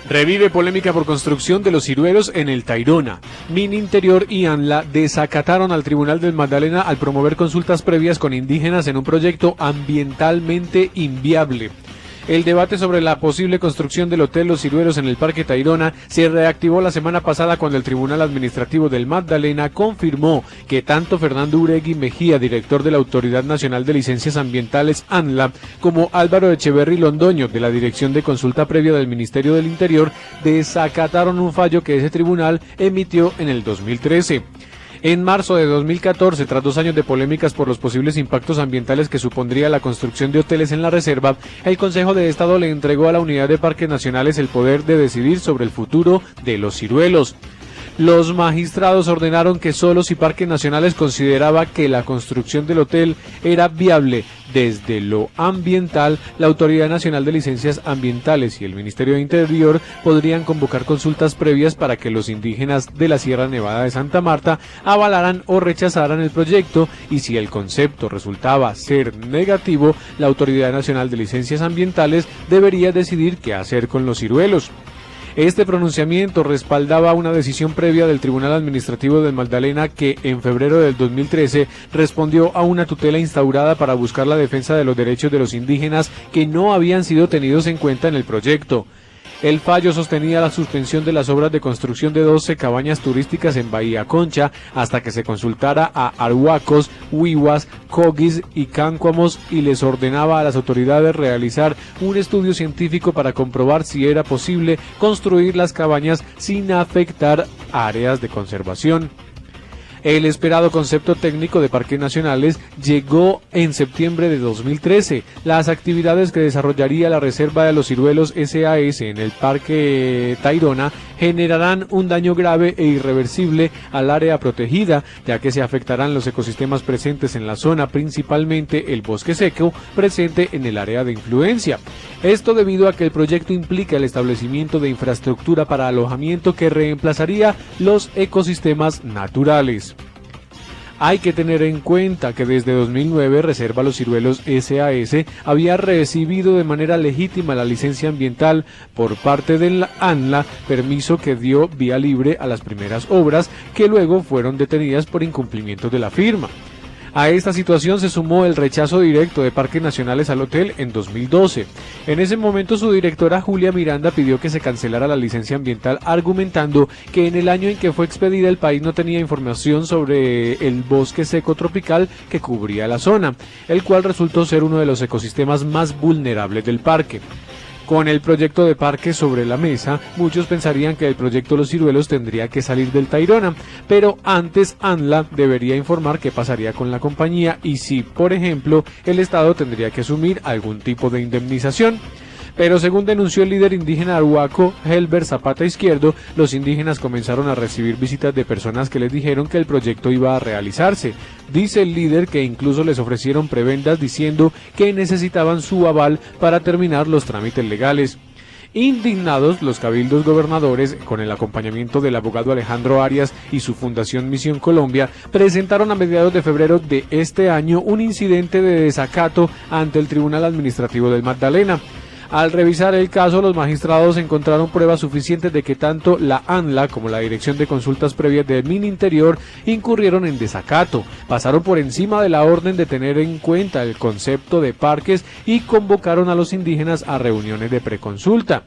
Revive polémica por construcción de los ciruelos en el Tayrona. Mininterior y ANLA desacataron al Tribunal del Magdalena al promover consultas previas con indígenas en un proyecto ambientalmente inviable. El debate sobre la posible construcción del Hotel Los Ciruelos en el Parque Tayrona se reactivó la semana pasada cuando el Tribunal Administrativo del Magdalena confirmó que tanto Fernando Uregui Mejía, director de la Autoridad Nacional de Licencias Ambientales ANLA, como Álvaro Echeverry Londoño, de la Dirección de Consulta Previa del Ministerio del Interior, desacataron un fallo que ese tribunal emitió en el 2013. En marzo de 2014, tras 2 años de polémicas por los posibles impactos ambientales que supondría la construcción de hoteles en la reserva, el Consejo de Estado le entregó a la Unidad de Parques Nacionales el poder de decidir sobre el futuro de los ciruelos. Los magistrados ordenaron que solo si Parques Nacionales consideraba que la construcción del hotel era viable desde lo ambiental, la Autoridad Nacional de Licencias Ambientales y el Ministerio de Interior podrían convocar consultas previas para que los indígenas de la Sierra Nevada de Santa Marta avalaran o rechazaran el proyecto, y si el concepto resultaba ser negativo, la Autoridad Nacional de Licencias Ambientales debería decidir qué hacer con los ciruelos. Este pronunciamiento respaldaba una decisión previa del Tribunal Administrativo del Magdalena que en febrero del 2013 respondió a una tutela instaurada para buscar la defensa de los derechos de los indígenas que no habían sido tenidos en cuenta en el proyecto. El fallo sostenía la suspensión de las obras de construcción de 12 cabañas turísticas en Bahía Concha hasta que se consultara a arhuacos, huihuas, coguis y cáncuamos, y les ordenaba a las autoridades realizar un estudio científico para comprobar si era posible construir las cabañas sin afectar áreas de conservación. El esperado concepto técnico de parques nacionales llegó en septiembre de 2013. Las actividades que desarrollaría la Reserva de los Ciruelos SAS en el Parque Tayrona generarán un daño grave e irreversible al área protegida, ya que se afectarán los ecosistemas presentes en la zona, principalmente el bosque seco presente en el área de influencia. Esto debido a que el proyecto implica el establecimiento de infraestructura para alojamiento que reemplazaría los ecosistemas naturales. Hay que tener en cuenta que desde 2009 Reserva Los Ciruelos SAS había recibido de manera legítima la licencia ambiental por parte del ANLA, permiso que dio vía libre a las primeras obras, que luego fueron detenidas por incumplimiento de la firma. A esta situación se sumó el rechazo directo de Parques Nacionales al hotel en 2012. En ese momento su directora Julia Miranda pidió que se cancelara la licencia ambiental, argumentando que en el año en que fue expedida el país no tenía información sobre el bosque seco tropical que cubría la zona, el cual resultó ser uno de los ecosistemas más vulnerables del parque. Con el proyecto de parque sobre la mesa, muchos pensarían que el proyecto Los Ciruelos tendría que salir del Tayrona, pero antes ANLA debería informar qué pasaría con la compañía y si, por ejemplo, el Estado tendría que asumir algún tipo de indemnización. Pero según denunció el líder indígena arhuaco, Helber Zapata Izquierdo, los indígenas comenzaron a recibir visitas de personas que les dijeron que el proyecto iba a realizarse. Dice el líder que incluso les ofrecieron prebendas diciendo que necesitaban su aval para terminar los trámites legales. Indignados, los cabildos gobernadores, con el acompañamiento del abogado Alejandro Arias y su Fundación Misión Colombia, presentaron a mediados de febrero de este año un incidente de desacato ante el Tribunal Administrativo del Magdalena. Al revisar el caso, los magistrados encontraron pruebas suficientes de que tanto la ANLA como la Dirección de Consultas Previas del Mininterior incurrieron en desacato, pasaron por encima de la orden de tener en cuenta el concepto de parques y convocaron a los indígenas a reuniones de preconsulta.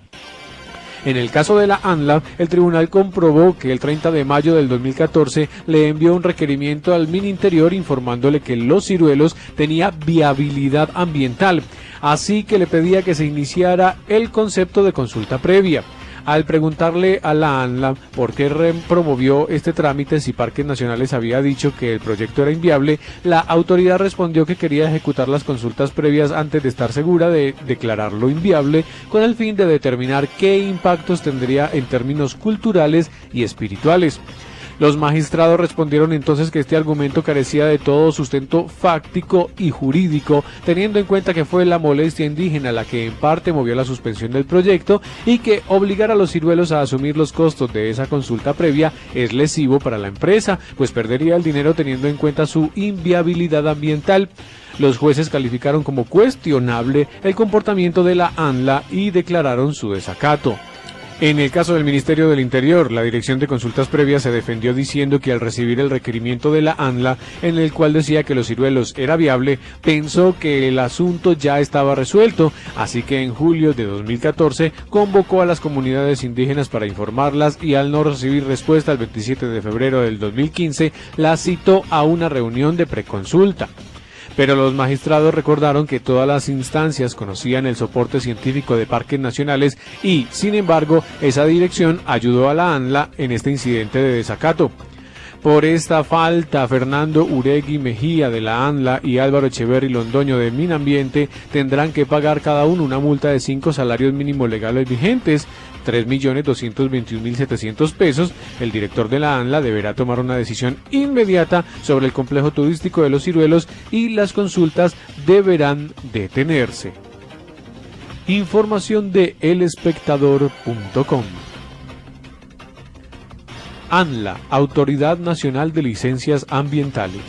En el caso de la ANLA, el tribunal comprobó que el 30 de mayo del 2014 le envió un requerimiento al Mininterior informándole que Los Ciruelos tenía viabilidad ambiental, así que le pedía que se iniciara el concepto de consulta previa. Al preguntarle a la ANLA por qué promovió este trámite si Parques Nacionales había dicho que el proyecto era inviable, la autoridad respondió que quería ejecutar las consultas previas antes de estar segura de declararlo inviable, con el fin de determinar qué impactos tendría en términos culturales y espirituales. Los magistrados respondieron entonces que este argumento carecía de todo sustento fáctico y jurídico, teniendo en cuenta que fue la molestia indígena la que en parte movió la suspensión del proyecto y que obligar a los ciruelos a asumir los costos de esa consulta previa es lesivo para la empresa, pues perdería el dinero teniendo en cuenta su inviabilidad ambiental. Los jueces calificaron como cuestionable el comportamiento de la ANLA y declararon su desacato. En el caso del Ministerio del Interior, la Dirección de Consultas Previas se defendió diciendo que al recibir el requerimiento de la ANLA, en el cual decía que Los Ciruelos era viable, pensó que el asunto ya estaba resuelto, así que en julio de 2014 convocó a las comunidades indígenas para informarlas y al no recibir respuesta el 27 de febrero del 2015, las citó a una reunión de preconsulta. Pero los magistrados recordaron que todas las instancias conocían el soporte científico de parques nacionales y, sin embargo, esa dirección ayudó a la ANLA en este incidente de desacato. Por esta falta, Fernando Uregui Mejía de la ANLA y Álvaro Echeverry Londoño de Minambiente tendrán que pagar cada uno una multa de 5 salarios mínimos legales vigentes, 3.221.700 pesos. El director de la ANLA deberá tomar una decisión inmediata sobre el complejo turístico de Los Ciruelos y las consultas deberán detenerse. Información de elespectador.com. ANLA, Autoridad Nacional de Licencias Ambientales.